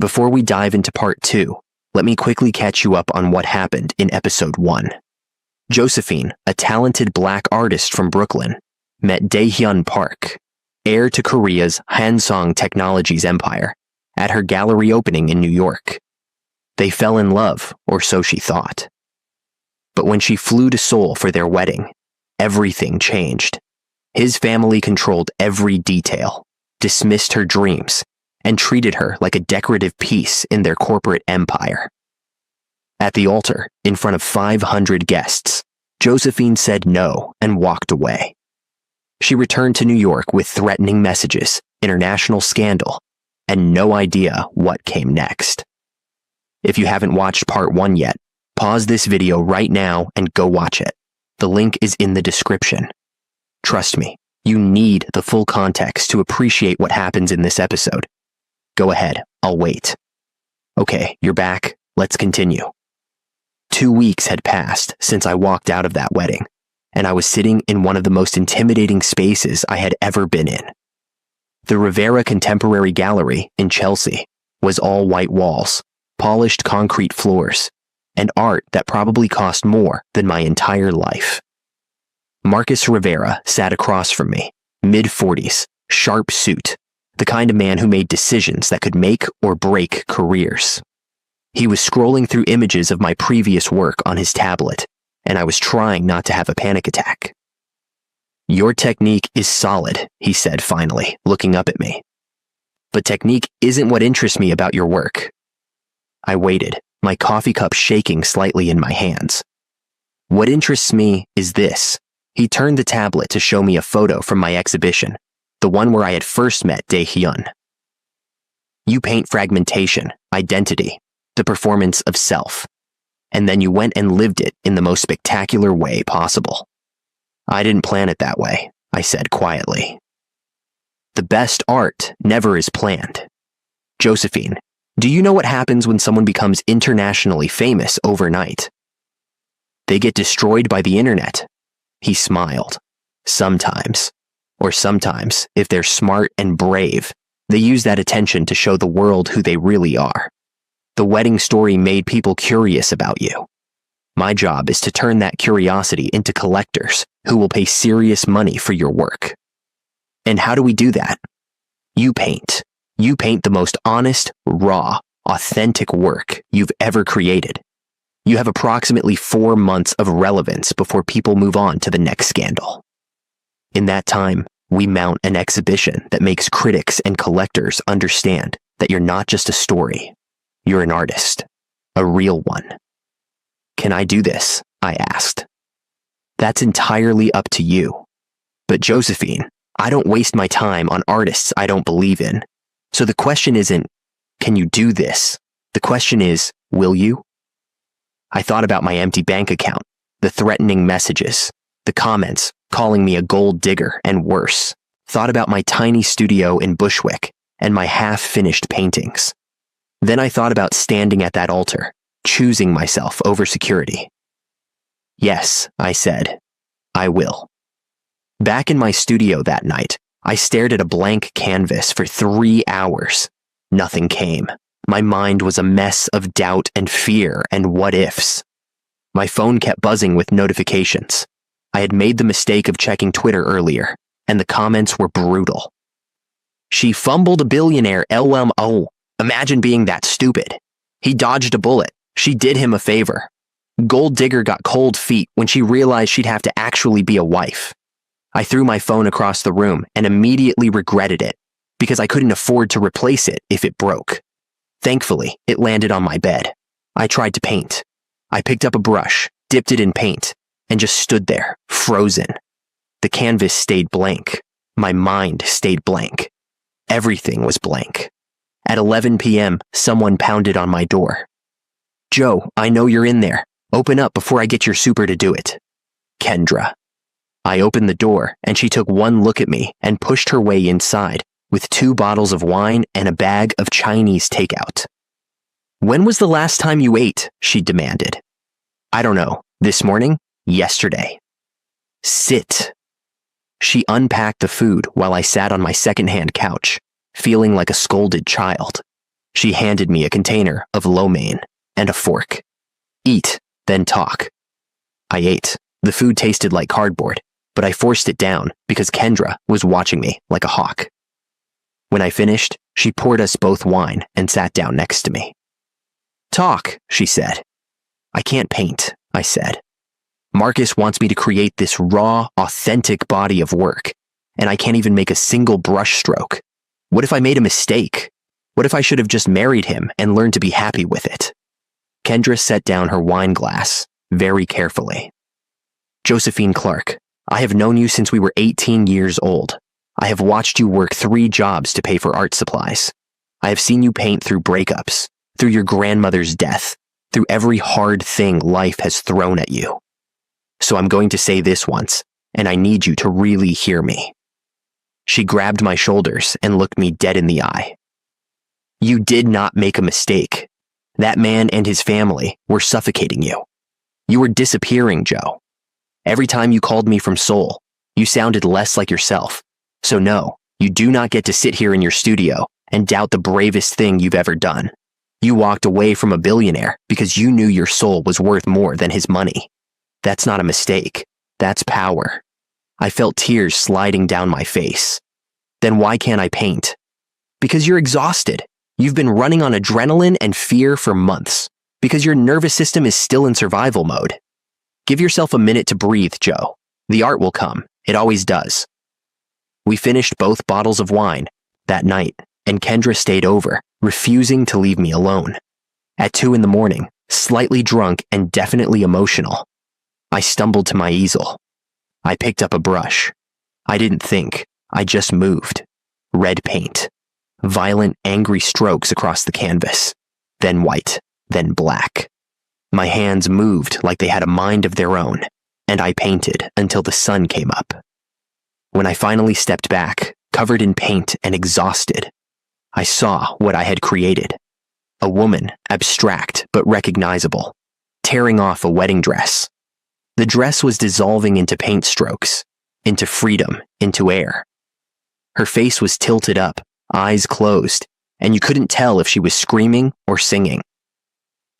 Before we dive into part 2, let me quickly catch you up on what happened in episode 1. Josephine, a talented black artist from Brooklyn, met Daehyun Park, heir to Korea's Hansong Technologies empire, at her gallery opening in New York. They fell in love, or so she thought. But when she flew to Seoul for their wedding, everything changed. His family controlled every detail, dismissed her dreams, and treated her like a decorative piece in their corporate empire. At the altar, in front of 500 guests, Josephine said no and walked away. She returned to New York with threatening messages, international scandal, and no idea what came next. If you haven't watched part 1 yet, pause this video right now and go watch it. The link is in the description. Trust me, you need the full context to appreciate what happens in this episode. Go ahead, I'll wait. Okay, you're back. Let's continue. 2 weeks had passed since I walked out of that wedding, and I was sitting in one of the most intimidating spaces I had ever been in. The Rivera Contemporary Gallery in Chelsea was all white walls, polished concrete floors, and art that probably cost more than my entire life. Marcus Rivera sat across from me, mid-40s, sharp suit, the kind of man who made decisions that could make or break careers. He was scrolling through images of my previous work on his tablet, and I was trying not to have a panic attack. "Your technique is solid," he said finally, looking up at me. "But technique isn't what interests me about your work." I waited, my coffee cup shaking slightly in my hands. "What interests me is this." He turned the tablet to show me a photo from my exhibition, the one where I had first met Daehyun. "You paint fragmentation, identity, the performance of self, and then you went and lived it in the most spectacular way possible." "I didn't plan it that way," I said quietly. "The best art never is planned." "Josephine, do you know what happens when someone becomes internationally famous overnight?" "They get destroyed by the internet." He smiled. "Sometimes. Or sometimes, if they're smart and brave, they use that attention to show the world who they really are. The wedding story made people curious about you. My job is to turn that curiosity into collectors who will pay serious money for your work." "And how do we do that?" "You paint. You paint the most honest, raw, authentic work you've ever created. You have approximately 4 months of relevance before people move on to the next scandal. In that time, we mount an exhibition that makes critics and collectors understand that you're not just a story. You're an artist. A real one." "Can I do this?" I asked. "That's entirely up to you. But Josephine, I don't waste my time on artists I don't believe in. So the question isn't, can you do this? The question is, will you?" I thought about my empty bank account, the threatening messages, the comments calling me a gold digger and worse. Thought about my tiny studio in Bushwick and my half-finished paintings. Then I thought about standing at that altar, choosing myself over security. "Yes," I said, "I will." Back in my studio that night, I stared at a blank canvas for 3 hours. Nothing came. My mind was a mess of doubt and fear and what-ifs. My phone kept buzzing with notifications. I had made the mistake of checking Twitter earlier, and the comments were brutal. "She fumbled a billionaire, LMO. Imagine being that stupid. He dodged a bullet. She did him a favor. Gold digger got cold feet when she realized she'd have to actually be a wife." I threw my phone across the room and immediately regretted it, because I couldn't afford to replace it if it broke. Thankfully, it landed on my bed. I tried to paint. I picked up a brush, dipped it in paint, and just stood there, frozen. The canvas stayed blank. My mind stayed blank. Everything was blank. At 11 p.m., someone pounded on my door. "Joe, I know you're in there. Open up before I get your super to do it." Kendra. I opened the door, and she took one look at me and pushed her way inside with 2 bottles of wine and a bag of Chinese takeout. "When was the last time you ate?" she demanded. "I don't know. This morning? Yesterday." "Sit." She unpacked the food while I sat on my secondhand couch, feeling like a scolded child. She handed me a container of lo mein and a fork. Eat, then talk. I ate. The food tasted like cardboard, but I forced it down because Kendra was watching me like a hawk. When I finished, she poured us both wine and sat down next to me. Talk, she said. I can't paint, I said. Marcus wants me to create this raw, authentic body of work, and I can't even make a single brush stroke. What if I made a mistake? What if I should have just married him and learned to be happy with it? Kendra set down her wine glass very carefully. Josephine Clark, I have known you since we were 18 years old. I have watched you work 3 jobs to pay for art supplies. I have seen you paint through breakups, through your grandmother's death, through every hard thing life has thrown at you. So I'm going to say this once, and I need you to really hear me. She grabbed my shoulders and looked me dead in the eye. You did not make a mistake. That man and his family were suffocating you. You were disappearing, Joe. Every time you called me from Seoul, you sounded less like yourself. So no, you do not get to sit here in your studio and doubt the bravest thing you've ever done. You walked away from a billionaire because you knew your soul was worth more than his money. That's not a mistake. That's power. I felt tears sliding down my face. Then why can't I paint? Because you're exhausted. You've been running on adrenaline and fear for months. Because your nervous system is still in survival mode. Give yourself a minute to breathe, Joe. The art will come. It always does. We finished both bottles of wine that night, and Kendra stayed over, refusing to leave me alone. At 2 a.m, slightly drunk and definitely emotional, I stumbled to my easel. I picked up a brush. I didn't think, I just moved. Red paint. Violent, angry strokes across the canvas. Then white, then black. My hands moved like they had a mind of their own, and I painted until the sun came up. When I finally stepped back, covered in paint and exhausted, I saw what I had created. A woman, abstract but recognizable, tearing off a wedding dress. The dress was dissolving into paint strokes, into freedom, into air. Her face was tilted up, eyes closed, and you couldn't tell if she was screaming or singing.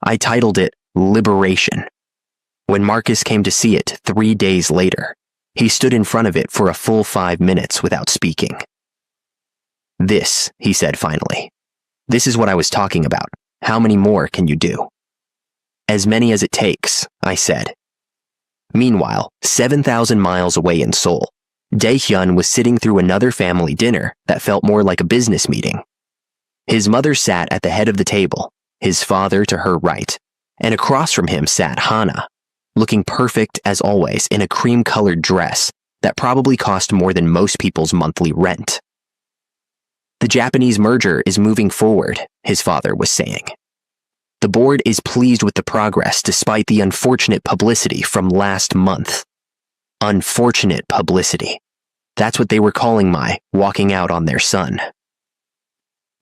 I titled it Liberation. When Marcus came to see it 3 days later, he stood in front of it for a full 5 minutes without speaking. This, he said finally. This is what I was talking about. How many more can you do? As many as it takes, I said. Meanwhile, 7,000 miles away in Seoul, Dae-hyun was sitting through another family dinner that felt more like a business meeting. His mother sat at the head of the table, his father to her right, and across from him sat Hana, looking perfect as always in a cream-colored dress that probably cost more than most people's monthly rent. The Japanese merger is moving forward, his father was saying. The board is pleased with the progress despite the unfortunate publicity from last month. Unfortunate publicity. That's what they were calling my walking out on their son.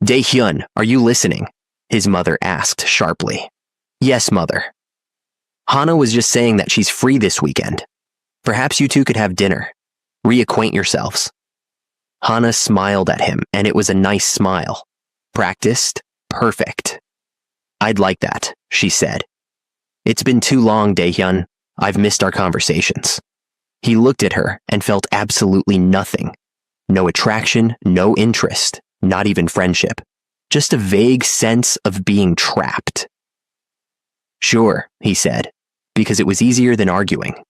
Dae-hyun, are you listening? His mother asked sharply. Yes, mother. Hana was just saying that she's free this weekend. Perhaps you two could have dinner. Reacquaint yourselves. Hana smiled at him, and it was a nice smile. Practiced, perfect. I'd like that, she said. It's been too long, Dae-hyun. I've missed our conversations. He looked at her and felt absolutely nothing. No attraction, no interest, not even friendship. Just a vague sense of being trapped. Sure, he said, because it was easier than arguing.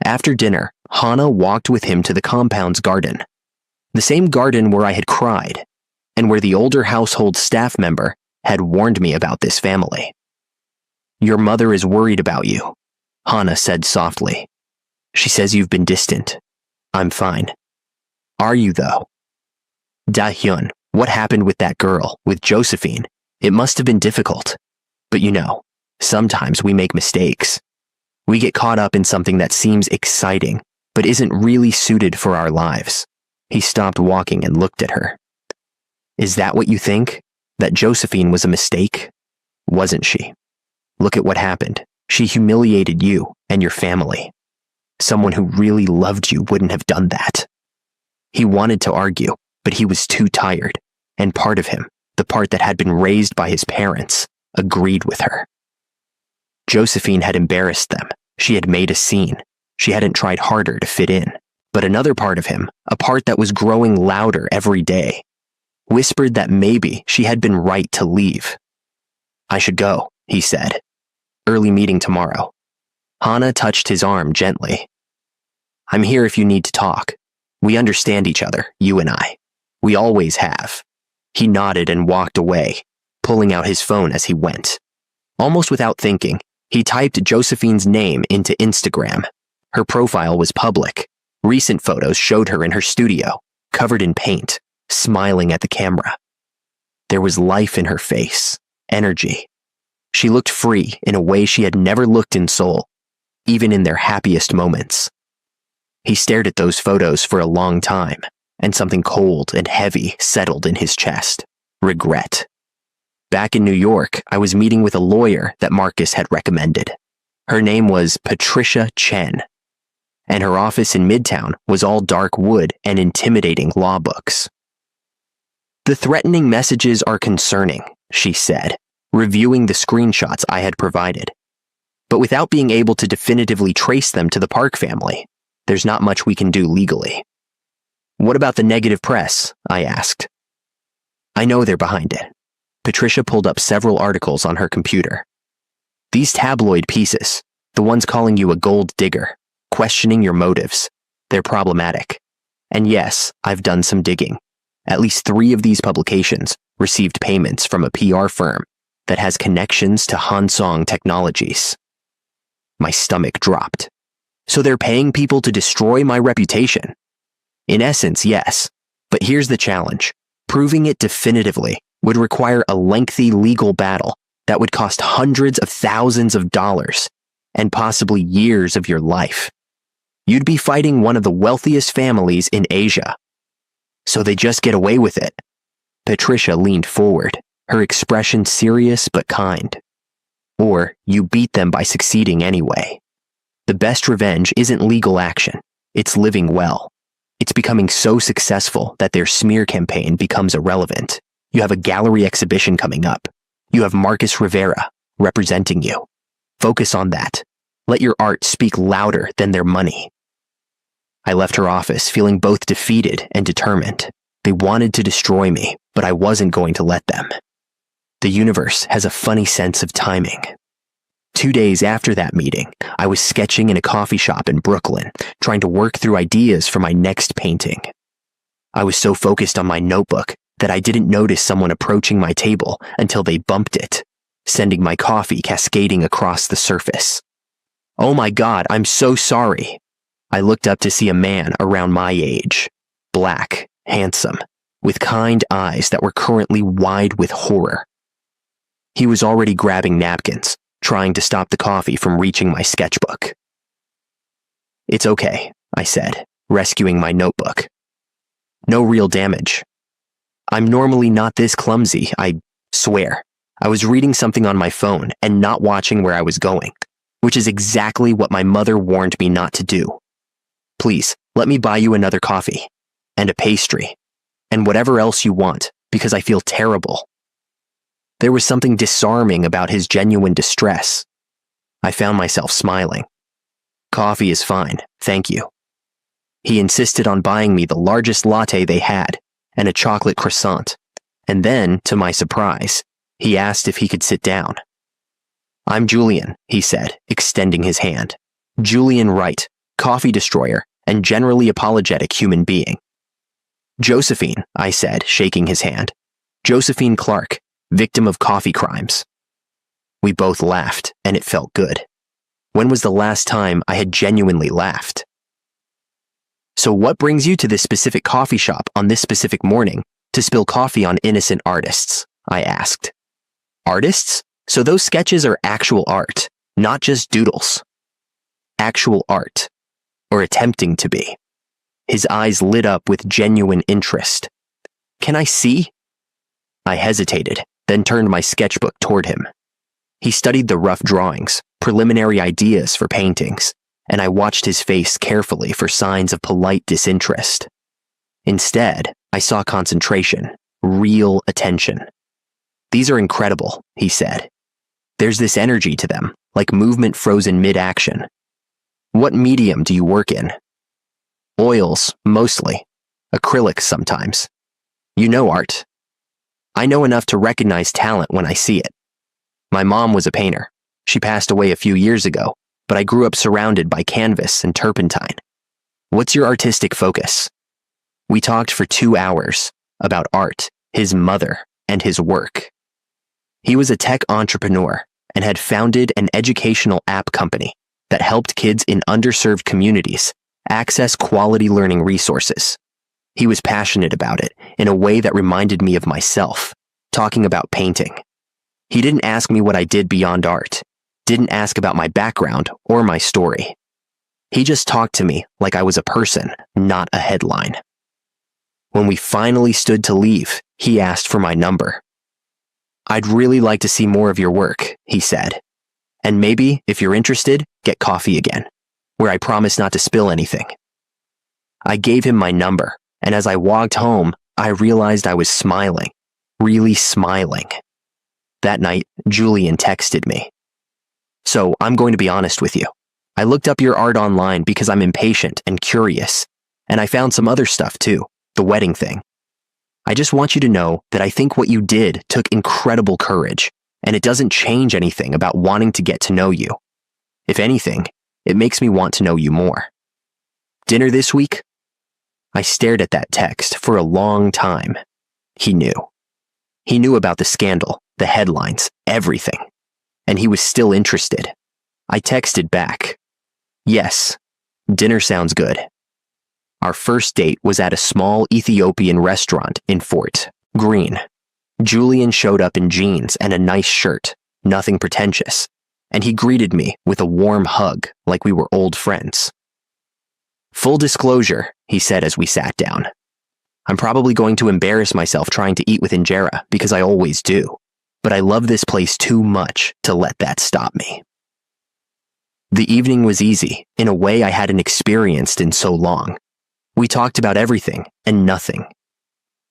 After dinner, Hana walked with him to the compound's garden. The same garden where I had cried, and where the older household staff member had warned me about this family. Your mother is worried about you, Hana said softly. She says you've been distant. I'm fine. Are you, though? Dae-hyun, what happened with that girl, with Josephine? It must have been difficult. But you know, sometimes we make mistakes. We get caught up in something that seems exciting, but isn't really suited for our lives. He stopped walking and looked at her. Is that what you think? That Josephine was a mistake? Wasn't she? Look at what happened. She humiliated you and your family. Someone who really loved you wouldn't have done that. He wanted to argue, but he was too tired, and part of him, the part that had been raised by his parents, agreed with her. Josephine had embarrassed them. She had made a scene. She hadn't tried harder to fit in. But another part of him, a part that was growing louder every day, whispered that maybe she had been right to leave. "I should go," he said. "Early meeting tomorrow." Hana touched his arm gently. "I'm here if you need to talk. We understand each other, you and I. We always have." He nodded and walked away, pulling out his phone as he went. Almost without thinking, he typed Josephine's name into Instagram. Her profile was public. Recent photos showed her in her studio, covered in paint, smiling at the camera. There was life in her face, energy. She looked free in a way she had never looked in Seoul, even in their happiest moments. He stared at those photos for a long time, and something cold and heavy settled in his chest. Regret. Back in New York, I was meeting with a lawyer that Marcus had recommended. Her name was Patricia Chen, and her office in Midtown was all dark wood and intimidating law books. "The threatening messages are concerning," she said, reviewing the screenshots I had provided. "But without being able to definitively trace them to the Park family, there's not much we can do legally." "What about the negative press?" I asked. "I know they're behind it." Patricia pulled up several articles on her computer. "These tabloid pieces, the ones calling you a gold digger, questioning your motives, they're problematic. And yes, I've done some digging. At least 3 of these publications received payments from a PR firm that has connections to Hansong Technologies." My stomach dropped. "So they're paying people to destroy my reputation?" "In essence, yes. But here's the challenge. Proving it definitively would require a lengthy legal battle that would cost hundreds of thousands of dollars and possibly years of your life. You'd be fighting one of the wealthiest families in Asia. So they just get away with it." Patricia leaned forward, her expression serious but kind. "Or you beat them by succeeding anyway. The best revenge isn't legal action, it's living well. It's becoming so successful that their smear campaign becomes irrelevant. You have a gallery exhibition coming up. You have Marcus Rivera representing you. Focus on that. Let your art speak louder than their money." I left her office feeling both defeated and determined. They wanted to destroy me, but I wasn't going to let them. The universe has a funny sense of timing. 2 days after that meeting, I was sketching in a coffee shop in Brooklyn, trying to work through ideas for my next painting. I was so focused on my notebook that I didn't notice someone approaching my table until they bumped it, sending my coffee cascading across the surface. "Oh my God, I'm so sorry." I looked up to see a man around my age, black, handsome, with kind eyes that were currently wide with horror. He was already grabbing napkins, trying to stop the coffee from reaching my sketchbook. "It's okay," I said, rescuing my notebook. "No real damage. I'm normally not this clumsy, I swear. I was reading something on my phone and not watching where I was going, which is exactly what my mother warned me not to do. Please, let me buy you another coffee, and a pastry, and whatever else you want, because I feel terrible." There was something disarming about his genuine distress. I found myself smiling. "Coffee is fine, thank you." He insisted on buying me the largest latte they had, and a chocolate croissant, and then, to my surprise, he asked if he could sit down. "I'm Julian," he said, extending his hand. "Julian Wright, coffee destroyer, and generally apologetic human being." "Josephine," I said, shaking his hand. "Josephine Clark, victim of coffee crimes." We both laughed, and it felt good. When was the last time I had genuinely laughed? "So what brings you to this specific coffee shop on this specific morning to spill coffee on innocent artists?" I asked. "Artists? So those sketches are actual art, not just doodles." "Actual art. Or attempting to be." His eyes lit up with genuine interest. "Can I see?" I hesitated, then turned my sketchbook toward him. He studied the rough drawings, preliminary ideas for paintings, and I watched his face carefully for signs of polite disinterest. Instead, I saw concentration, real attention. These are incredible, he said. There's this energy to them, like movement frozen mid-action. What medium do you work in? Oils, mostly. Acrylics sometimes. You know art. I know enough to recognize talent when I see it. My mom was a painter. She passed away a few years ago, but I grew up surrounded by canvas and turpentine. What's your artistic focus? We talked for 2 hours about art, his mother, and his work. He was a tech entrepreneur and had founded an educational app company that helped kids in underserved communities access quality learning resources. He was passionate about it in a way that reminded me of myself, talking about painting. He didn't ask me what I did beyond art, didn't ask about my background or my story. He just talked to me like I was a person, not a headline. When we finally stood to leave, he asked for my number. I'd really like to see more of your work, he said. And maybe, if you're interested, get coffee again, where I promise not to spill anything. I gave him my number, and as I walked home, I realized I was smiling, really smiling. That night, Julian texted me. So, I'm going to be honest with you. I looked up your art online because I'm impatient and curious, and I found some other stuff too, the wedding thing. I just want you to know that I think what you did took incredible courage, and it doesn't change anything about wanting to get to know you. If anything, it makes me want to know you more. Dinner this week? I stared at that text for a long time. He knew. He knew about the scandal, the headlines, everything. And he was still interested. I texted back. Yes, dinner sounds good. Our first date was at a small Ethiopian restaurant in Fort Greene. Julian showed up in jeans and a nice shirt, nothing pretentious, and he greeted me with a warm hug like we were old friends. Full disclosure, he said as we sat down. I'm probably going to embarrass myself trying to eat with injera because I always do, but I love this place too much to let that stop me. The evening was easy, in a way I hadn't experienced in so long. We talked about everything and nothing.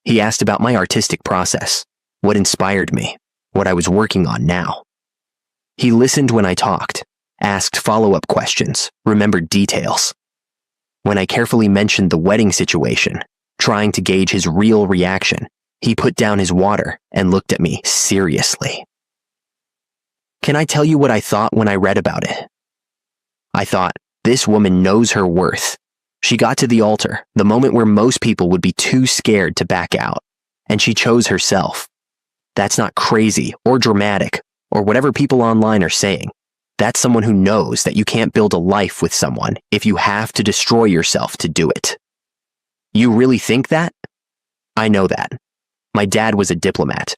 He asked about my artistic process, what inspired me, what I was working on now. He listened when I talked, asked follow-up questions, remembered details. When I carefully mentioned the wedding situation, trying to gauge his real reaction, he put down his water and looked at me seriously. Can I tell you what I thought when I read about it? I thought, this woman knows her worth. She got to the altar, the moment where most people would be too scared to back out, and she chose herself. That's not crazy or dramatic or whatever people online are saying. That's someone who knows that you can't build a life with someone if you have to destroy yourself to do it. You really think that? I know that. My dad was a diplomat.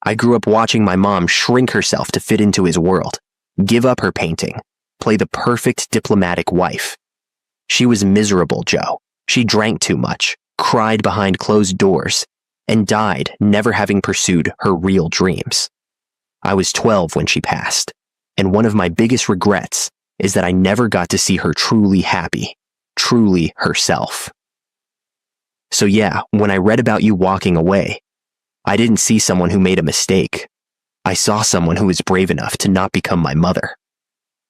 I grew up watching my mom shrink herself to fit into his world, give up her painting, play the perfect diplomatic wife. She was miserable, Joe. She drank too much, cried behind closed doors, and died never having pursued her real dreams. I was 12 when she passed, and one of my biggest regrets is that I never got to see her truly happy, truly herself. So yeah, when I read about you walking away, I didn't see someone who made a mistake. I saw someone who was brave enough to not become my mother.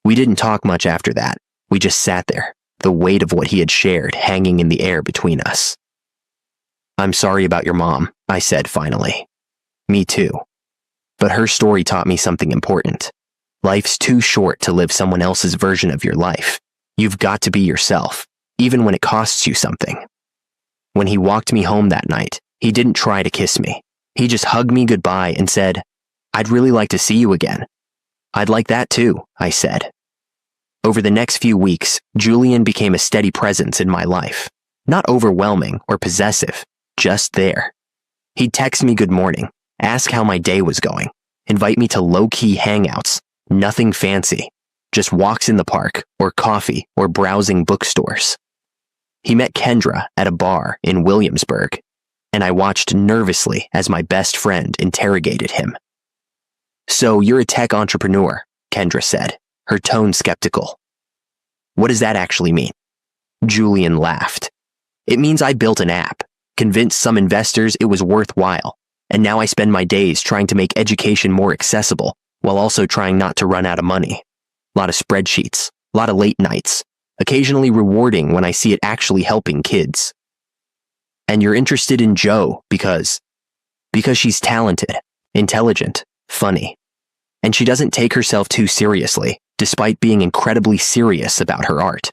We didn't talk much after that. We just sat there, the weight of what he had shared hanging in the air between us. I'm sorry about your mom, I said finally. Me too. But her story taught me something important. Life's too short to live someone else's version of your life. You've got to be yourself, even when it costs you something. When he walked me home that night, he didn't try to kiss me. He just hugged me goodbye and said, I'd really like to see you again. I'd like that too, I said. Over the next few weeks, Julian became a steady presence in my life. Not overwhelming or possessive, just there. He'd text me good morning, ask how my day was going, invite me to low-key hangouts, nothing fancy, just walks in the park or coffee or browsing bookstores. He met Kendra at a bar in Williamsburg, and I watched nervously as my best friend interrogated him. So you're a tech entrepreneur, Kendra said, her tone skeptical. What does that actually mean? Julian laughed. It means I built an app, convinced some investors it was worthwhile, And now I spend my days trying to make education more accessible while also trying not to run out of money. A lot of spreadsheets, a lot of late nights, occasionally rewarding when I see it actually helping kids. And you're interested in Jo because she's talented, intelligent, funny. And she doesn't take herself too seriously, despite being incredibly serious about her art.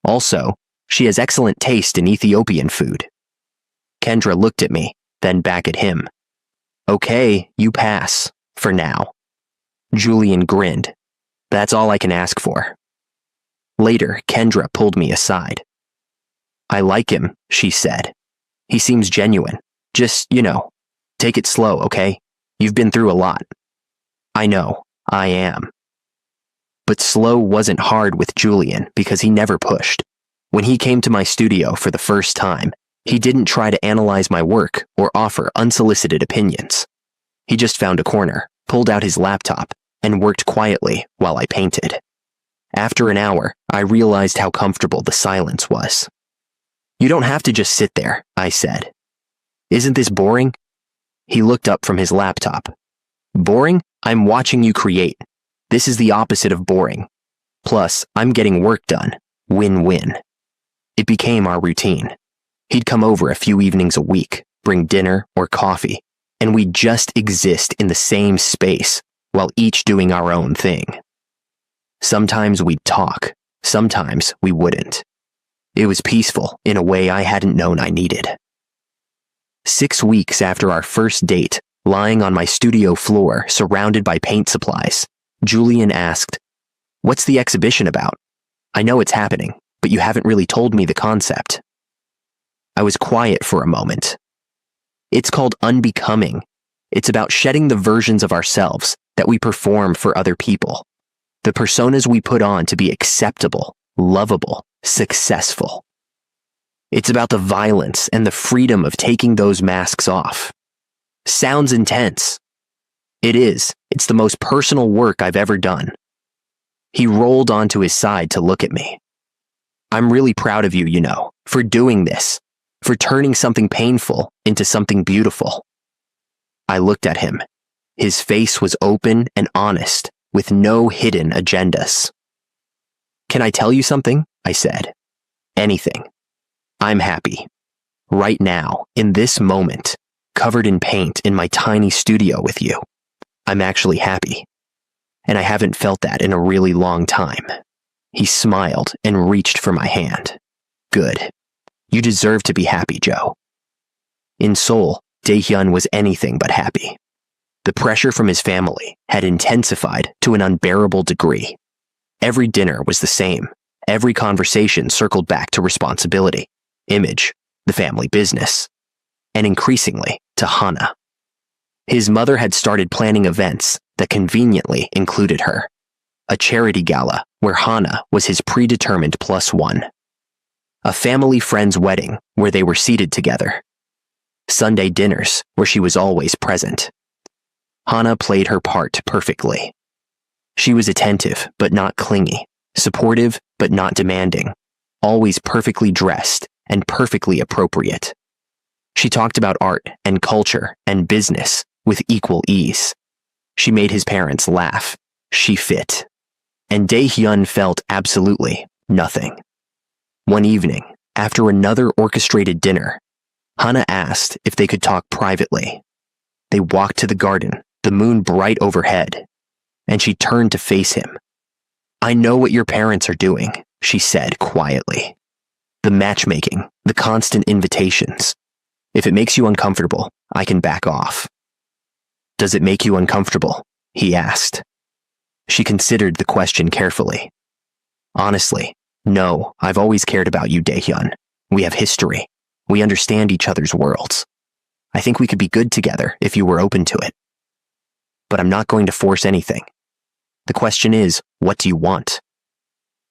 Also, she has excellent taste in Ethiopian food. Kendra looked at me, then back at him. Okay, you pass, for now. Julian grinned. That's all I can ask for. Later, Kendra pulled me aside. I like him, she said. He seems genuine. Just, take it slow, okay? You've been through a lot. I know, I am. But slow wasn't hard with Julian because he never pushed. When he came to my studio for the first time, he didn't try to analyze my work or offer unsolicited opinions. He just found a corner, pulled out his laptop, and worked quietly while I painted. After an hour, I realized how comfortable the silence was. You don't have to just sit there, I said. Isn't this boring? He looked up from his laptop. Boring? I'm watching you create. This is the opposite of boring. Plus, I'm getting work done. Win-win. It became our routine. He'd come over a few evenings a week, bring dinner or coffee, and we'd just exist in the same space while each doing our own thing. Sometimes we'd talk, sometimes we wouldn't. It was peaceful in a way I hadn't known I needed. 6 weeks after our first date, lying on my studio floor surrounded by paint supplies, Julian asked, "What's the exhibition about? I know it's happening, but you haven't really told me the concept." I was quiet for a moment. It's called Unbecoming. It's about shedding the versions of ourselves that we perform for other people. The personas we put on to be acceptable, lovable, successful. It's about the violence and the freedom of taking those masks off. Sounds intense. It is. It's the most personal work I've ever done. He rolled onto his side to look at me. I'm really proud of you, for doing this, for turning something painful into something beautiful. I looked at him. His face was open and honest, with no hidden agendas. Can I tell you something? I said. Anything. I'm happy. Right now, in this moment, covered in paint in my tiny studio with you. I'm actually happy. And I haven't felt that in a really long time. He smiled and reached for my hand. Good. You deserve to be happy, Jo. In Seoul, Daehyun was anything but happy. The pressure from his family had intensified to an unbearable degree. Every dinner was the same. Every conversation circled back to responsibility, image, the family business, and increasingly to Hana. His mother had started planning events that conveniently included her. A charity gala where Hana was his predetermined +1. A family friend's wedding where they were seated together. Sunday dinners where she was always present. Hana played her part perfectly. She was attentive but not clingy, supportive but not demanding, always perfectly dressed and perfectly appropriate. She talked about art and culture and business with equal ease. She made his parents laugh. She fit. And Daehyun felt absolutely nothing. One evening, after another orchestrated dinner, Hana asked if they could talk privately. They walked to the garden, the moon bright overhead, and she turned to face him. I know what your parents are doing, she said quietly. The matchmaking, the constant invitations. If it makes you uncomfortable, I can back off. Does it make you uncomfortable? He asked. She considered the question carefully. Honestly, no, I've always cared about you, Daehyun. We have history. We understand each other's worlds. I think we could be good together if you were open to it. But I'm not going to force anything. The question is, what do you want?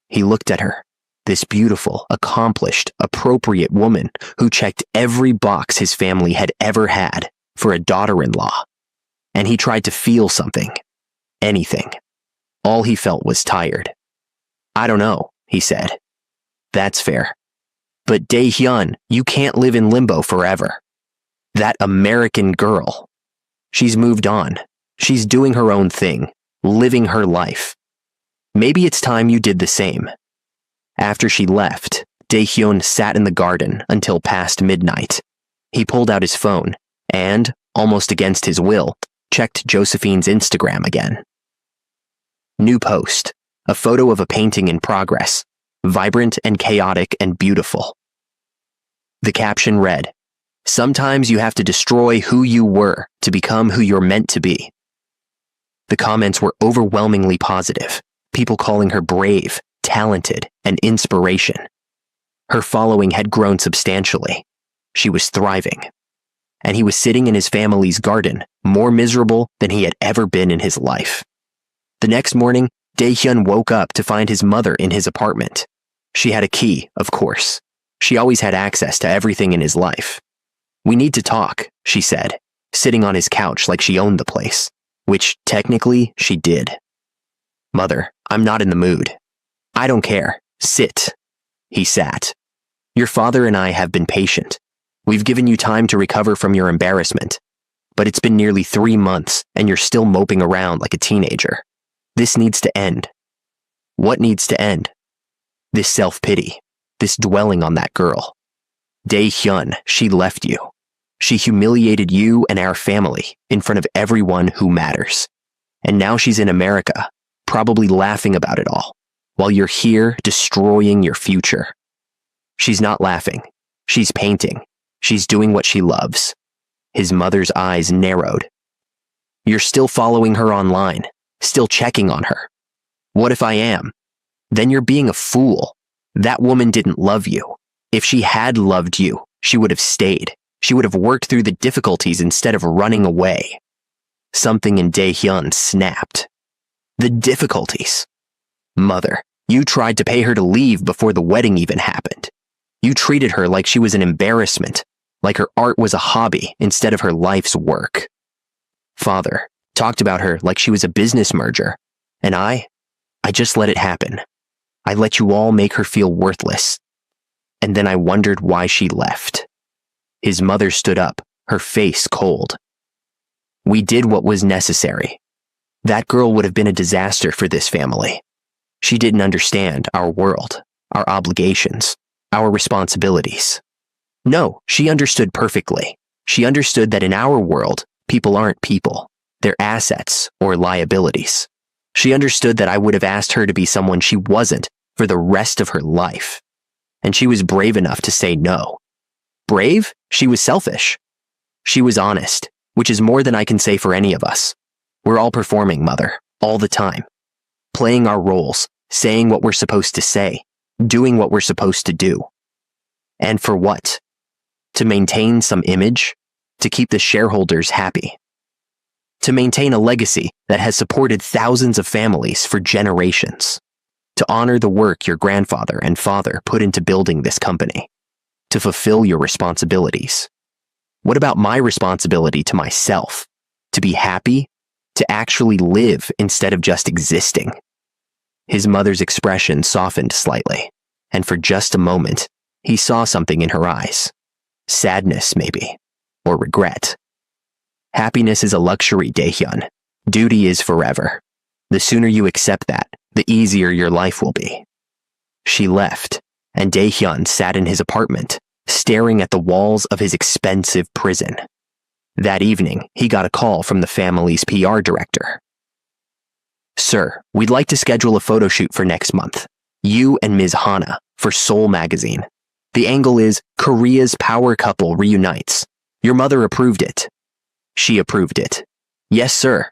He looked at her, this beautiful, accomplished, appropriate woman who checked every box his family had ever had for a daughter-in-law. And he tried to feel something. Anything. All he felt was tired. I don't know, he said. That's fair. But Daehyun, you can't live in limbo forever. That American girl, She's moved on. She's doing her own thing, living her life. Maybe it's time you did the same. After she left, Dae-hyun sat in the garden until past midnight. He pulled out his phone and, almost against his will, checked Josephine's Instagram again. New post, a photo of a painting in progress, vibrant and chaotic and beautiful. The caption read, "Sometimes you have to destroy who you were to become who you're meant to be." The comments were overwhelmingly positive, people calling her brave, talented, and inspiration. Her following had grown substantially. She was thriving. And he was sitting in his family's garden, more miserable than he had ever been in his life. The next morning, Dae-hyun woke up to find his mother in his apartment. She had a key, of course. She always had access to everything in his life. "We need to talk," she said, sitting on his couch like she owned the place, which technically she did. "Mother, I'm not in the mood." "I don't care. Sit." He sat. "Your father and I have been patient. We've given you time to recover from your embarrassment. But it's been nearly 3 months and you're still moping around like a teenager. This needs to end." "What needs to end?" "This self-pity. This dwelling on that girl. Dae-hyun, she left you. She humiliated you and our family in front of everyone who matters. And now she's in America, probably laughing about it all, while you're here destroying your future." She's not laughing. She's painting. She's doing what she loves. His mother's eyes narrowed. "You're still following her online, still checking on her." "What if I am?" "Then you're being a fool. That woman didn't love you. If she had loved you, she would have stayed. She would have worked through the difficulties instead of running away." Something in Dae-hyun snapped. "The difficulties? Mother, you tried to pay her to leave before the wedding even happened. You treated her like she was an embarrassment, like her art was a hobby instead of her life's work. Father talked about her like she was a business merger, and I just let it happen. I let you all make her feel worthless. And then I wondered why she left." His mother stood up, her face cold. "We did what was necessary. That girl would have been a disaster for this family. She didn't understand our world, our obligations, our responsibilities. No, she understood perfectly. She understood that in our world, people aren't people. They're assets or liabilities. She understood that I would have asked her to be someone she wasn't for the rest of her life. And she was brave enough to say no. Brave? She was selfish. She was honest, which is more than I can say for any of us. We're all performing, Mother, all the time. Playing our roles, saying what we're supposed to say, doing what we're supposed to do. And for what? To maintain some image? To keep the shareholders happy? To maintain a legacy that has supported thousands of families for generations? To honor the work your grandfather and father put into building this company? To fulfill your responsibilities? What about my responsibility to myself? To be happy? To actually live instead of just existing?" His mother's expression softened slightly, and for just a moment, he saw something in her eyes. Sadness, maybe, or regret. Happiness is a luxury, Dae-hyun. Duty is forever. The sooner you accept that, the easier your life will be. She left, and Dae-hyun sat in his apartment, staring at the walls of his expensive prison. That evening, he got a call from the family's PR director. "Sir, we'd like to schedule a photo shoot for next month. You and Ms. Hana for Seoul magazine. The angle is Korea's power couple reunites. Your mother approved it." She approved it. "Yes, sir.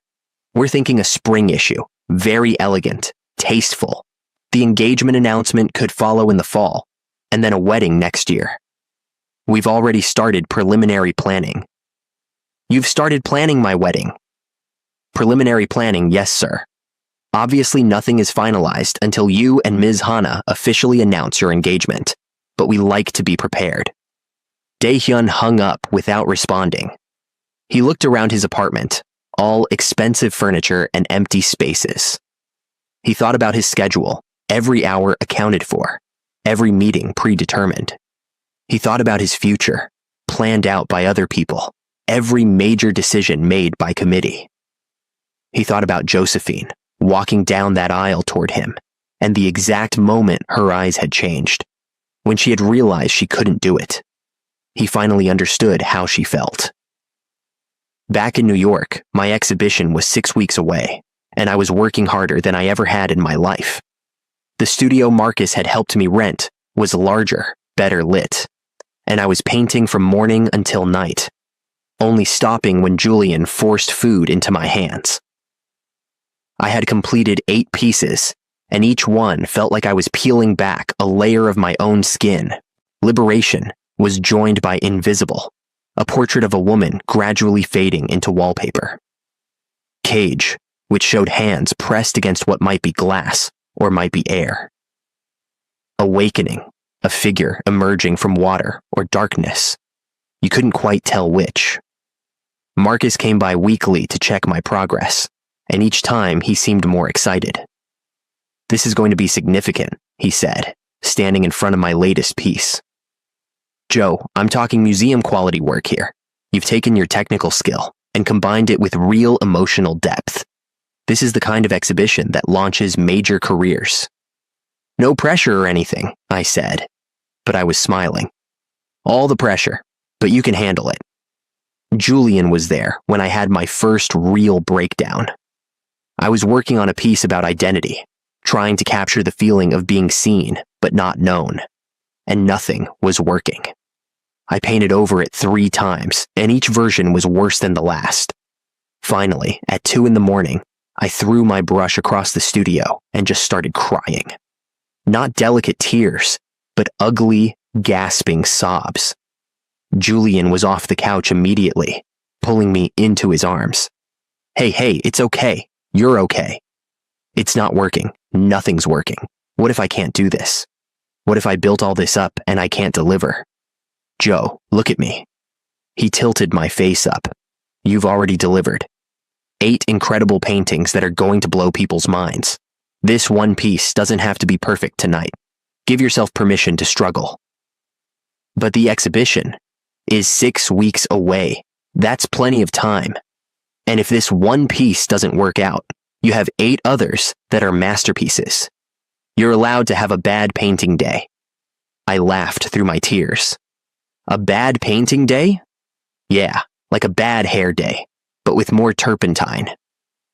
We're thinking a spring issue. Very elegant, tasteful. The engagement announcement could follow in the fall, and then a wedding next year. We've already started preliminary planning." "You've started planning my wedding?" "Preliminary planning, yes, sir. Obviously, nothing is finalized until you and Ms. Hana officially announce your engagement, but we like to be prepared." Dae-hyun hung up without responding. He looked around his apartment, all expensive furniture and empty spaces. He thought about his schedule, every hour accounted for, every meeting predetermined. He thought about his future, planned out by other people, every major decision made by committee. He thought about Josephine, walking down that aisle toward him, and the exact moment her eyes had changed, when she had realized she couldn't do it. He finally understood how she felt. Back in New York, my exhibition was 6 weeks away, and I was working harder than I ever had in my life. The studio Marcus had helped me rent was larger, better lit, and I was painting from morning until night, only stopping when Julian forced food into my hands. I had completed 8 pieces, and each one felt like I was peeling back a layer of my own skin. Liberation was joined by Invisible, a portrait of a woman gradually fading into wallpaper. Cage, which showed hands pressed against what might be glass or might be air. Awakening, a figure emerging from water or darkness. You couldn't quite tell which. Marcus came by weekly to check my progress, and each time he seemed more excited. "This is going to be significant," he said, standing in front of my latest piece. "Joe, I'm talking museum quality work here. You've taken your technical skill and combined it with real emotional depth. This is the kind of exhibition that launches major careers." "No pressure or anything," I said, but I was smiling. "All the pressure, but you can handle it." Julian was there when I had my first real breakdown. I was working on a piece about identity, trying to capture the feeling of being seen but not known, and nothing was working. I painted over it 3 times, and each version was worse than the last. Finally, at 2 a.m, I threw my brush across the studio and just started crying. Not delicate tears, but ugly, gasping sobs. Julian was off the couch immediately, pulling me into his arms. Hey, it's okay. You're okay. It's not working. Nothing's working. What if I can't do this? What if I built all this up and I can't deliver? Joe, look at me." He tilted my face up. "You've already delivered. 8 incredible paintings that are going to blow people's minds. This one piece doesn't have to be perfect tonight. Give yourself permission to struggle." "But the exhibition is 6 weeks away. That's plenty of time. And if this one piece doesn't work out, you have 8 others that are masterpieces. You're allowed to have a bad painting day." I laughed through my tears. "A bad painting day?" "Yeah, like a bad hair day, but with more turpentine."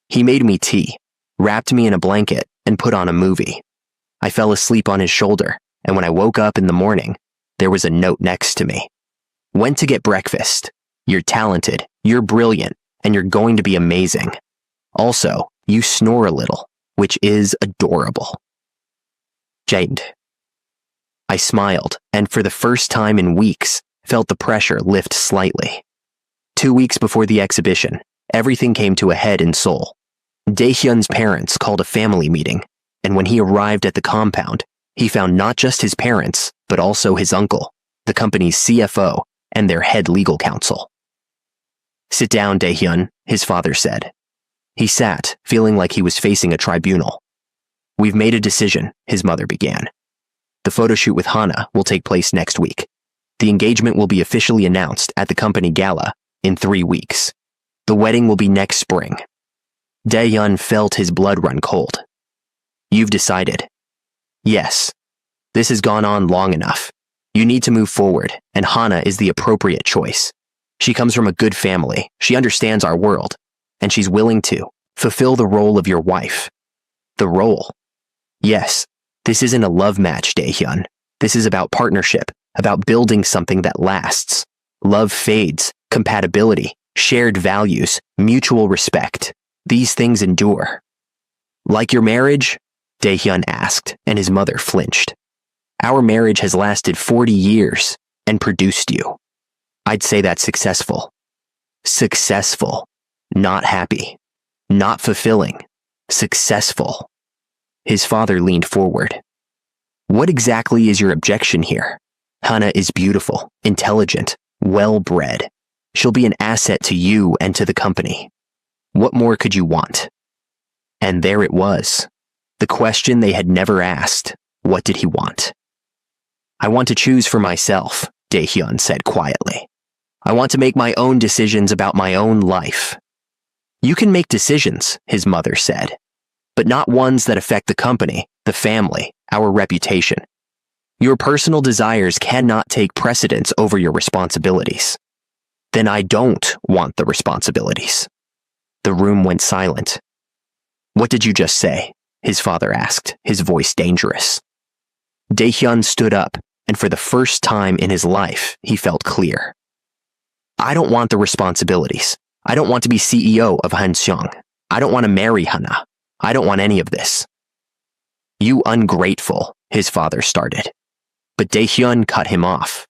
He made me tea, wrapped me in a blanket, and put on a movie. I fell asleep on his shoulder, and when I woke up in the morning, there was a note next to me. "Went to get breakfast. You're talented, you're brilliant, and you're going to be amazing. Also, you snore a little, which is adorable. Jade." I smiled, and for the first time in weeks, felt the pressure lift slightly. 2 weeks before the exhibition, everything came to a head in Seoul. Daehyun's parents called a family meeting, and when he arrived at the compound, he found not just his parents, but also his uncle, the company's CFO, and their head legal counsel. "Sit down, Daehyun," his father said. He sat, feeling like he was facing a tribunal. "We've made a decision," his mother began. "The photo shoot with Hana will take place next week. The engagement will be officially announced at the company gala in 3 weeks. The wedding will be next spring." Daehyun felt his blood run cold. "You've decided?" "Yes. This has gone on long enough. You need to move forward, and Hana is the appropriate choice. She comes from a good family, she understands our world, and she's willing to fulfill the role of your wife." "The role?" "Yes. This isn't a love match, Daehyun. This is about partnership, about building something that lasts. Love fades, compatibility, shared values, mutual respect. These things endure." "Like your marriage?" Daehyun asked, and his mother flinched. "Our marriage has lasted 40 years and produced you. I'd say that's successful." Successful. Not happy. Not fulfilling. Successful. His father leaned forward. "What exactly is your objection here? Hana is beautiful, intelligent, well-bred. She'll be an asset to you and to the company. What more could you want?" And there it was. The question they had never asked. What did he want? "I want to choose for myself," Daehyun said quietly. I want to make my own decisions about my own life. You can make decisions, his mother said, but not ones that affect the company, the family, our reputation. Your personal desires cannot take precedence over your responsibilities. Then I don't want the responsibilities. The room went silent. What did you just say? His father asked, his voice dangerous. Daehyun stood up, and for the first time in his life, he felt clear. I don't want the responsibilities. I don't want to be CEO of Hanseong. I don't want to marry Hana. I don't want any of this. You ungrateful, his father started. But Daehyun cut him off.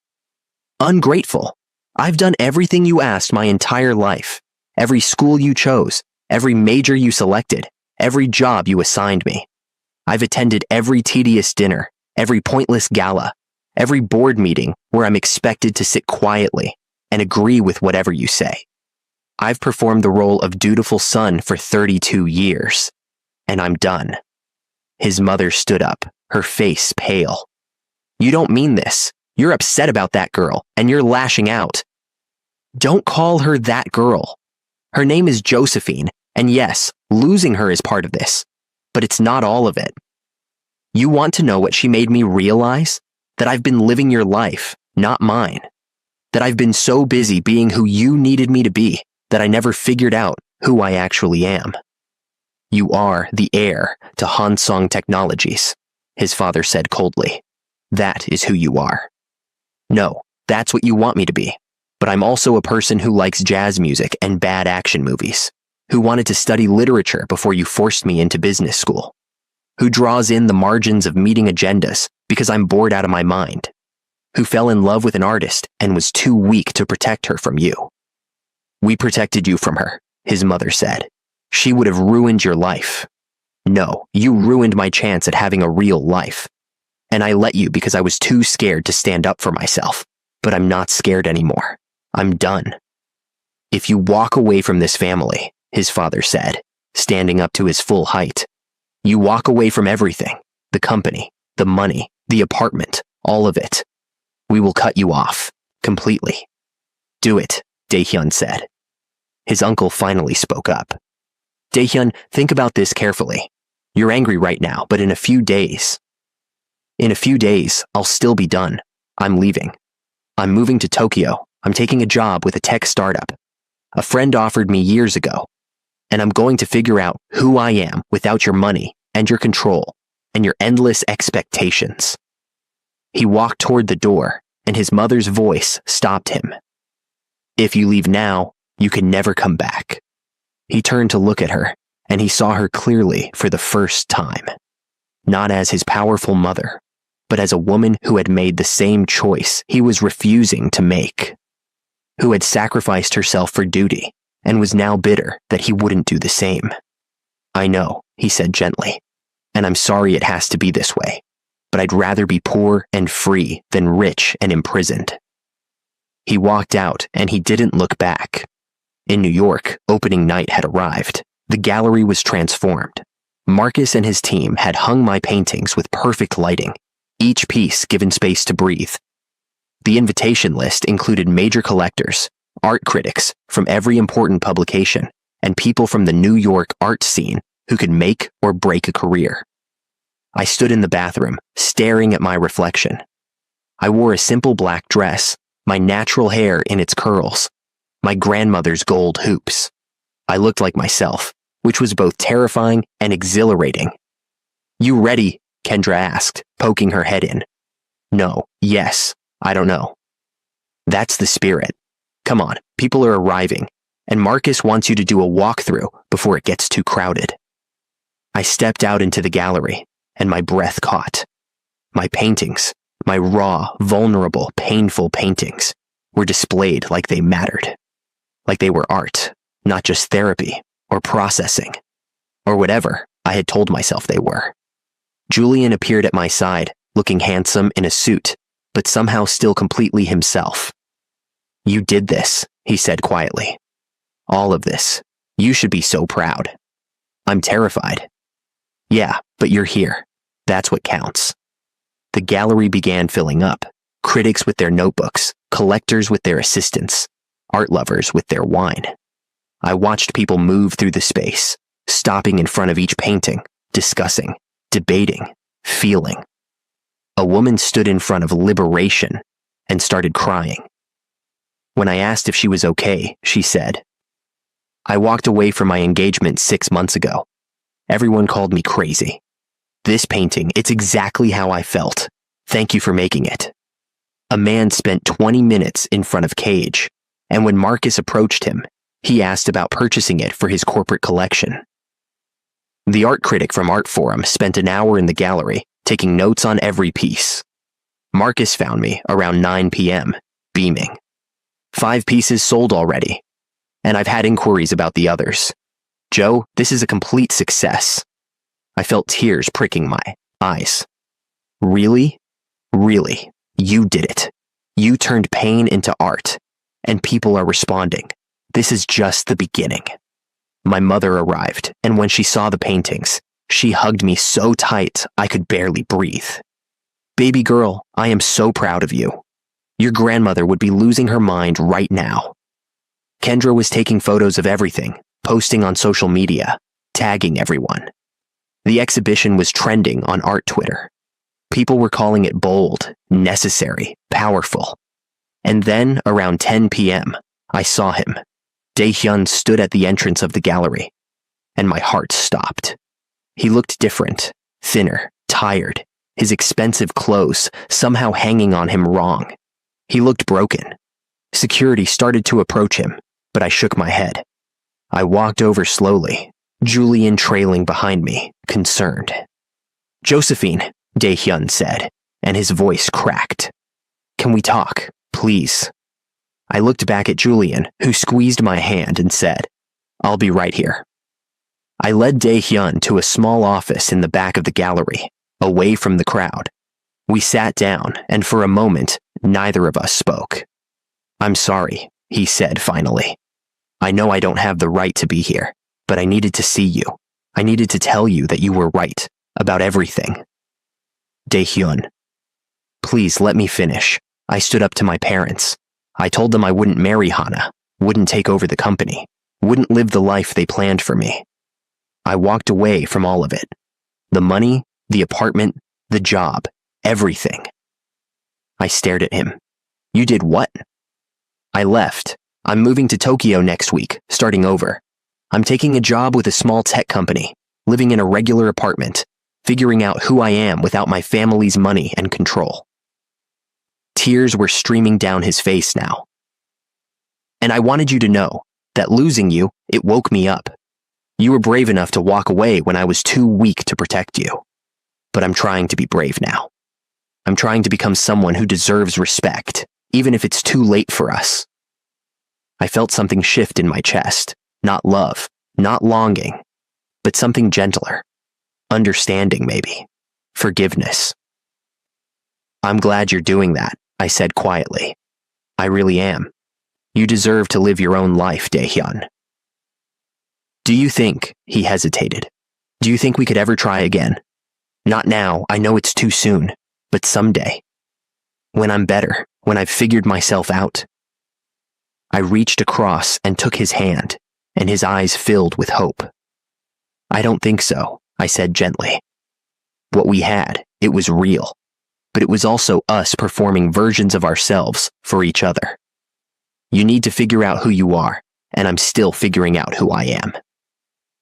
Ungrateful? I've done everything you asked my entire life. Every school you chose, every major you selected, every job you assigned me. I've attended every tedious dinner, every pointless gala, every board meeting where I'm expected to sit quietly and agree with whatever you say. I've performed the role of dutiful son for 32 years, and I'm done. His mother stood up, her face pale. You don't mean this. You're upset about that girl, and you're lashing out. Don't call her that girl. Her name is Josephine, and yes, losing her is part of this, but it's not all of it. You want to know what she made me realize? That I've been living your life, not mine. That I've been so busy being who you needed me to be that I never figured out who I actually am. You are the heir to Hansong Technologies, his father said coldly. That is who you are. No, that's what you want me to be. But I'm also a person who likes jazz music and bad action movies, who wanted to study literature before you forced me into business school, who draws in the margins of meeting agendas because I'm bored out of my mind, who fell in love with an artist and was too weak to protect her from you. We protected you from her, his mother said. She would have ruined your life. No, you ruined my chance at having a real life. And I let you because I was too scared to stand up for myself. But I'm not scared anymore. I'm done. If you walk away from this family, his father said, standing up to his full height, you walk away from everything, the company, the money, the apartment, all of it. We will cut you off, completely. Do it, Daehyun said. His uncle finally spoke up. Daehyun, think about this carefully. You're angry right now, but in a few days, I'll still be done. I'm leaving. I'm moving to Tokyo. I'm taking a job with a tech startup. A friend offered me years ago. And I'm going to figure out who I am without your money and your control and your endless expectations. He walked toward the door, and his mother's voice stopped him. If you leave now, you can never come back. He turned to look at her, and he saw her clearly for the first time. Not as his powerful mother, but as a woman who had made the same choice he was refusing to make, who had sacrificed herself for duty and was now bitter that he wouldn't do the same. I know, he said gently, and I'm sorry it has to be this way, but I'd rather be poor and free than rich and imprisoned. He walked out and he didn't look back. In New York, opening night had arrived. The gallery was transformed. Marcus and his team had hung my paintings with perfect lighting, each piece given space to breathe. The invitation list included major collectors, art critics from every important publication, and people from the New York art scene who could make or break a career. I stood in the bathroom, staring at my reflection. I wore a simple black dress, my natural hair in its curls, my grandmother's gold hoops. I looked like myself, which was both terrifying and exhilarating. You ready? Kendra asked, poking her head in. No, yes, I don't know. That's the spirit. Come on, people are arriving, and Marcus wants you to do a walkthrough before it gets too crowded. I stepped out into the gallery, and my breath caught. My paintings, my raw, vulnerable, painful paintings, were displayed like they mattered. Like they were art, not just therapy, or processing, or whatever I had told myself they were. Julian appeared at my side, looking handsome in a suit, but somehow still completely himself. You did this, he said quietly. All of this. You should be so proud. I'm terrified. Yeah, but you're here. That's what counts. The gallery began filling up, critics with their notebooks, collectors with their assistants, art lovers with their wine. I watched people move through the space, stopping in front of each painting, discussing, debating, feeling. A woman stood in front of Liberation and started crying. When I asked if she was okay, she said, "I walked away from my engagement 6 months ago. Everyone called me crazy. This painting, it's exactly how I felt. Thank you for making it." A man spent 20 minutes in front of Cage, and when Marcus approached him, he asked about purchasing it for his corporate collection. The art critic from Art Forum spent an hour in the gallery, taking notes on every piece. Marcus found me around 9 p.m., beaming. 5 pieces sold already, and I've had inquiries about the others. Joe, this is a complete success. I felt tears pricking my eyes. Really? Really? You did it. You turned pain into art, and people are responding. This is just the beginning. My mother arrived, and when she saw the paintings, she hugged me so tight I could barely breathe. Baby girl, I am so proud of you. Your grandmother would be losing her mind right now. Kendra was taking photos of everything, posting on social media, tagging everyone. The exhibition was trending on art Twitter. People were calling it bold, necessary, powerful. And then, around 10 p.m., I saw him. Dae-hyun stood at the entrance of the gallery, and my heart stopped. He looked different, thinner, tired, his expensive clothes somehow hanging on him wrong. He looked broken. Security started to approach him, but I shook my head. I walked over slowly, Julian trailing behind me, concerned. "Josephine," Dae-hyun said, and his voice cracked. "Can we talk, please?" I looked back at Julian, who squeezed my hand and said, "I'll be right here." I led Dae-hyun to a small office in the back of the gallery, away from the crowd. We sat down, and for a moment, neither of us spoke. "I'm sorry," he said finally. "I know I don't have the right to be here, but I needed to see you. I needed to tell you that you were right, about everything." Dae-hyun, please let me finish. I stood up to my parents. I told them I wouldn't marry Hana, wouldn't take over the company, wouldn't live the life they planned for me. I walked away from all of it. The money, the apartment, the job, everything. I stared at him. "You did what?" "I left. I'm moving to Tokyo next week, starting over. I'm taking a job with a small tech company, living in a regular apartment, figuring out who I am without my family's money and control." Tears were streaming down his face now. "And I wanted you to know that losing you, it woke me up. You were brave enough to walk away when I was too weak to protect you. But I'm trying to be brave now. I'm trying to become someone who deserves respect, even if it's too late for us." I felt something shift in my chest, not love, not longing, but something gentler. Understanding, maybe. Forgiveness. "I'm glad you're doing that," I said quietly. "I really am. You deserve to live your own life, Dae-hyun." "Do you think," he hesitated, "do you think we could ever try again? Not now, I know it's too soon, but someday. When I'm better, when I've figured myself out." I reached across and took his hand, and his eyes filled with hope. "I don't think so," I said gently. "What we had, it was real, but it was also us performing versions of ourselves for each other. You need to figure out who you are, and I'm still figuring out who I am.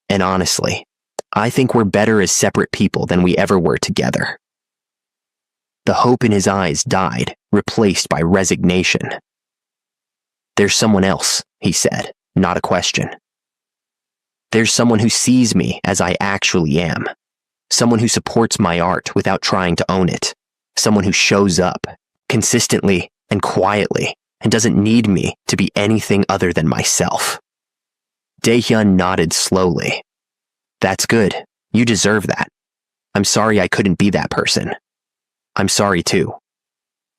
And honestly, I think we're better as separate people than we ever were together." The hope in his eyes died, replaced by resignation. "There's someone else," he said, not a question. "There's someone who sees me as I actually am. Someone who supports my art without trying to own it. Someone who shows up, consistently and quietly, and doesn't need me to be anything other than myself." Dae-hyun nodded slowly. "That's good. You deserve that. I'm sorry I couldn't be that person. I'm sorry too.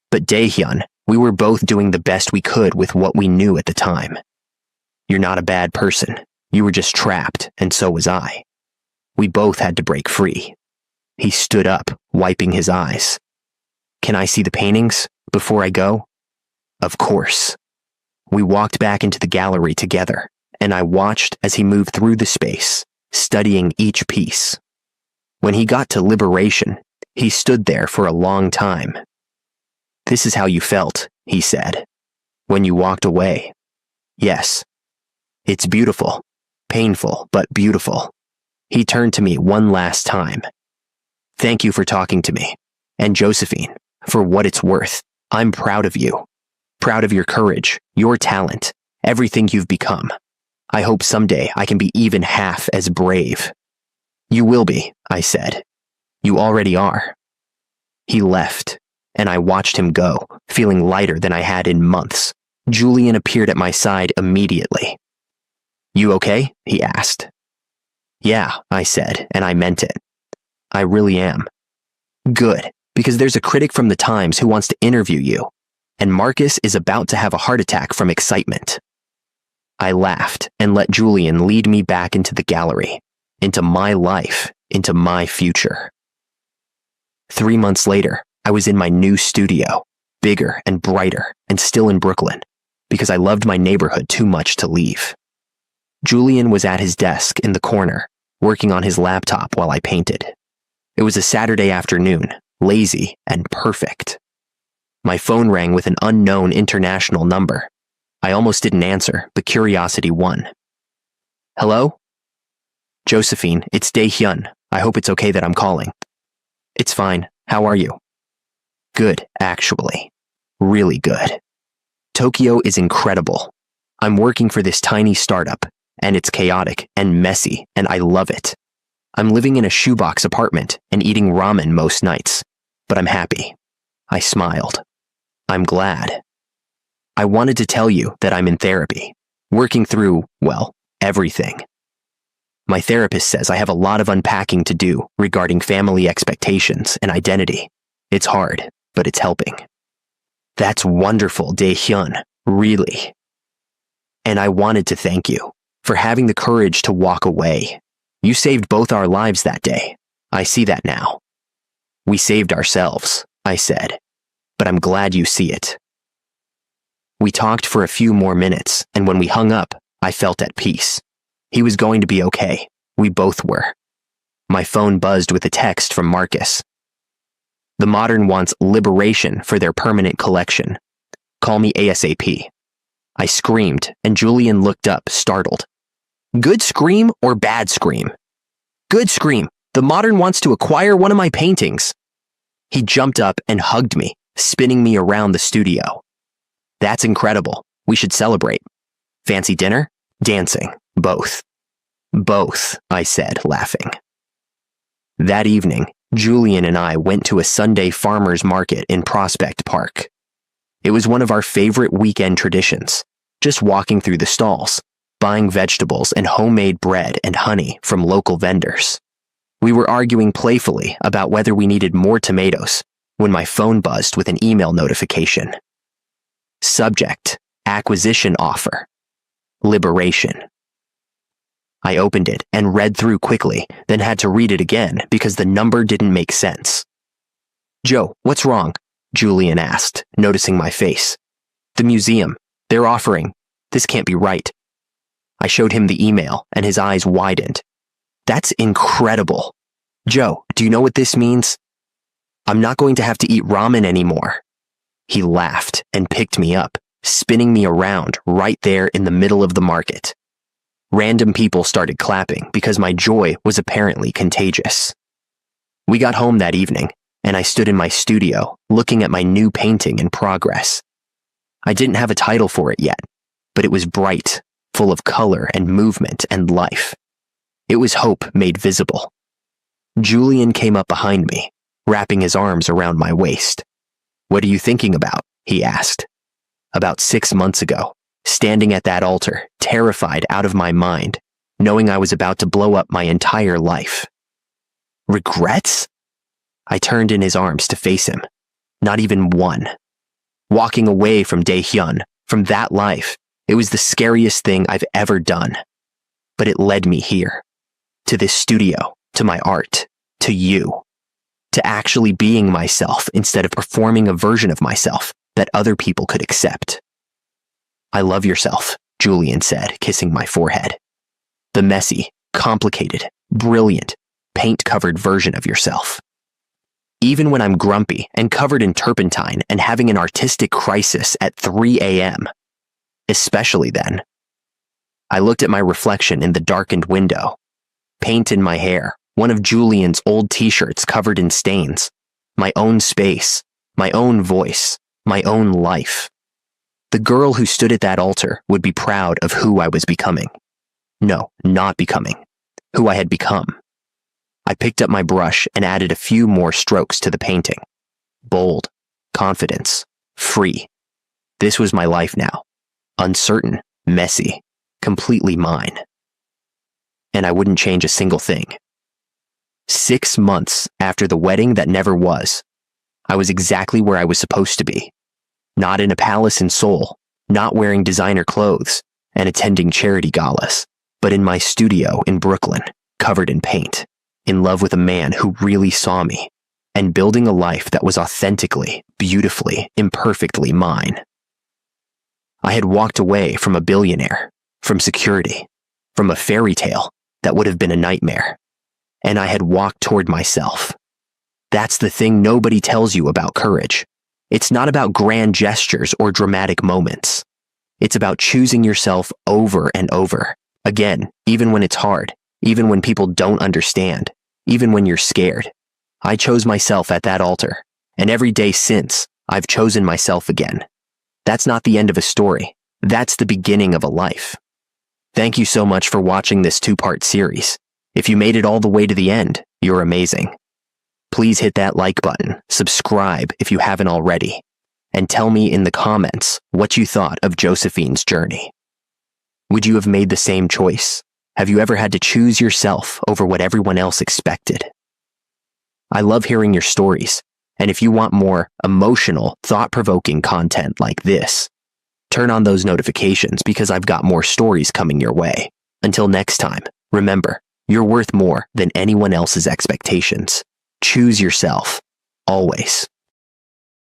But Dae-hyun, we were both doing the best we could with what we knew at the time. You're not a bad person. You were just trapped, and so was I. We both had to break free." He stood up, wiping his eyes. "Can I see the paintings before I go?" "Of course." We walked back into the gallery together, and I watched as he moved through the space, studying each piece. When he got to Liberation, he stood there for a long time. "This is how you felt," he said, "when you walked away." "Yes." "It's beautiful. Painful, but beautiful." He turned to me one last time. "Thank you for talking to me. And Josephine, for what it's worth, I'm proud of you. Proud of your courage, your talent, everything you've become. I hope someday I can be even half as brave." "You will be," I said. "You already are." He left, and I watched him go, feeling lighter than I had in months. Julian appeared at my side immediately. "You okay?" he asked. "Yeah," I said, and I meant it. "I really am." "Good, because there's a critic from the Times who wants to interview you, and Marcus is about to have a heart attack from excitement." I laughed and let Julian lead me back into the gallery, into my life, into my future. 3 months later, I was in my new studio, bigger and brighter, and still in Brooklyn, because I loved my neighborhood too much to leave. Julian was at his desk in the corner, working on his laptop while I painted. It was a Saturday afternoon, lazy and perfect. My phone rang with an unknown international number. I almost didn't answer, but curiosity won. "Hello?" "Josephine, it's Dae-hyun. I hope it's okay that I'm calling." "It's fine. How are you?" "Good, actually. Really good. Tokyo is incredible. I'm working for this tiny startup, and it's chaotic and messy, and I love it. I'm living in a shoebox apartment and eating ramen most nights, but I'm happy." I smiled. "I'm glad. I wanted to tell you that I'm in therapy, working through, well, everything. My therapist says I have a lot of unpacking to do regarding family expectations and identity. It's hard, but it's helping." "That's wonderful, Dae-hyun, really. And I wanted to thank you for having the courage to walk away. You saved both our lives that day. I see that now." "We saved ourselves," I said, "but I'm glad you see it." We talked for a few more minutes, and when we hung up, I felt at peace. He was going to be okay. We both were. My phone buzzed with a text from Marcus. "The Modern wants Liberation for their permanent collection. Call me ASAP." I screamed, and Julian looked up, startled. "Good scream or bad scream?" "Good scream. The Modern wants to acquire one of my paintings." He jumped up and hugged me, spinning me around the studio. "That's incredible. We should celebrate. Fancy dinner? Dancing? Both." "Both," I said, laughing. That evening, Julian and I went to a Sunday farmers market in Prospect Park. It was one of our favorite weekend traditions, just walking through the stalls, buying vegetables and homemade bread and honey from local vendors. We were arguing playfully about whether we needed more tomatoes when my phone buzzed with an email notification. Subject: acquisition offer. Liberation. I opened it and read through quickly, then had to read it again because the number didn't make sense. "Joe, what's wrong?" Julian asked, noticing my face. "The museum. They're offering. This can't be right." I showed him the email, and his eyes widened. "That's incredible. Joe, do you know what this means? I'm not going to have to eat ramen anymore." He laughed and picked me up, spinning me around right there in the middle of the market. Random people started clapping because my joy was apparently contagious. We got home that evening, and I stood in my studio, looking at my new painting in progress. I didn't have a title for it yet, but it was bright, full of color and movement and life. It was hope made visible. Julian came up behind me, wrapping his arms around my waist. "What are you thinking about?" he asked. "About 6 months ago, standing at that altar, terrified out of my mind, knowing I was about to blow up my entire life." "Regrets?" I turned in his arms to face him. Not even one. Walking away from Dae-hyun, from that life, it was the scariest thing I've ever done. But it led me here. To this studio, to my art, to you. To actually being myself instead of performing a version of myself that other people could accept. I love yourself, Julian said, kissing my forehead. The messy, complicated, brilliant, paint-covered version of yourself. Even when I'm grumpy and covered in turpentine and having an artistic crisis at 3 a.m. Especially then. I looked at my reflection in the darkened window. Paint in my hair, one of Julian's old t-shirts covered in stains, my own space, my own voice, my own life. The girl who stood at that altar would be proud of who I was becoming. No, not becoming. Who I had become. I picked up my brush and added a few more strokes to the painting. Bold, confidence, free. This was my life now. Uncertain, messy, completely mine. And I wouldn't change a single thing. 6 months after the wedding that never was, I was exactly where I was supposed to be. Not in a palace in Seoul, not wearing designer clothes and attending charity galas, but in my studio in Brooklyn, covered in paint, in love with a man who really saw me, and building a life that was authentically, beautifully, imperfectly mine. I had walked away from a billionaire, from security, from a fairy tale that would have been a nightmare, and I had walked toward myself. That's the thing nobody tells you about courage. It's not about grand gestures or dramatic moments. It's about choosing yourself over and over, again, even when it's hard, even when people don't understand, even when you're scared. I chose myself at that altar, and every day since, I've chosen myself again. That's not the end of a story. That's the beginning of a life. Thank you so much for watching this 2-part series. If you made it all the way to the end, you're amazing. Please hit that like button, subscribe if you haven't already, and tell me in the comments what you thought of Josephine's journey. Would you have made the same choice? Have you ever had to choose yourself over what everyone else expected? I love hearing your stories, and if you want more emotional, thought-provoking content like this, turn on those notifications because I've got more stories coming your way. Until next time, remember, you're worth more than anyone else's expectations. Choose yourself, always.